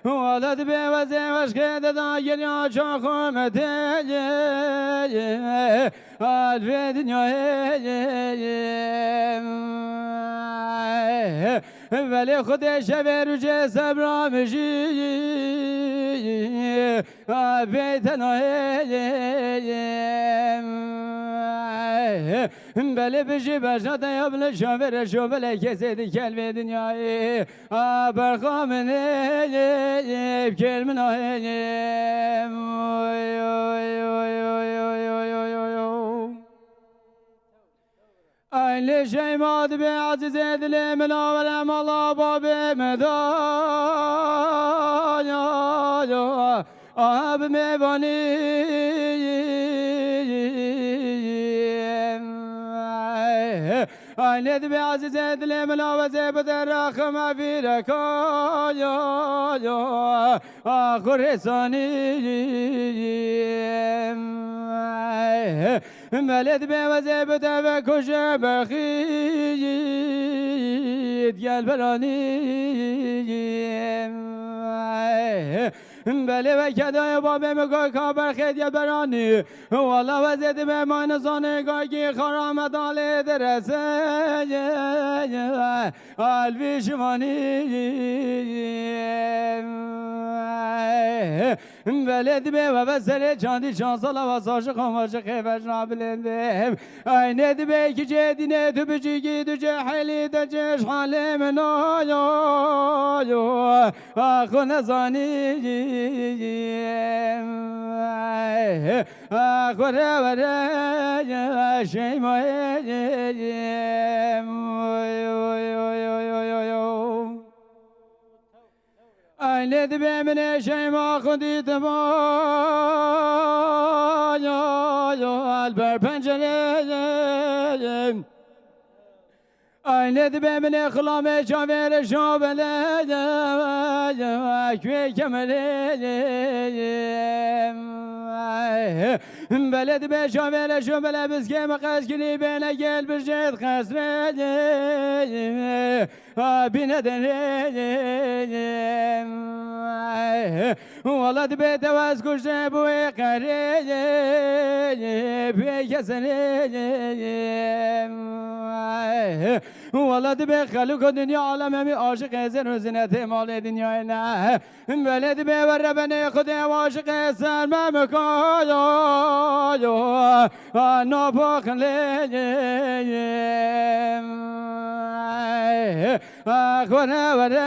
ولد بوزه وشكد داير يا شاخم دلي الفي دنيا ولی خودش برج سبرامشی بیتنایم بله بجی بجنات یابل شاور شوبل کسی کلب دنیای برخامن ایب کلمن ایل شیماد به عزیز دل مناورم الله باب مدان آب میوانی ایل به عزیز دل مناورم بدر رخم فیرکان آخر ثانی ملد به وزه و کشه بخید گل برانی بله و کدای باب مگاه کابر خید گل برانی والا وزید به مانزانه گاگی خرامت آله درسه الوی شمانی بلد به و سر چاندی چانسالا و ساش خاماش خیفش نابلنده اینه دی به کی جدینه تو بچگی تو جهلی تو چش حال من آیو آخو نزانی آخو روره شیمای اینه دی به من شیما خودی تمام البر پنجره اینه دی به من خلام شاور شابله اکوی کمره بلد به شاور شابله بسکه مقص کنی بینه گل برشد خسره بینه دنه ولد به تواز کشته بوی قره بیکسنه ولد به خلق دنیا عالم همی عاشق زن و زینت مال دنیا نه ولد به ور بنی خود عاشق سر مکای نابخل آخونه ورش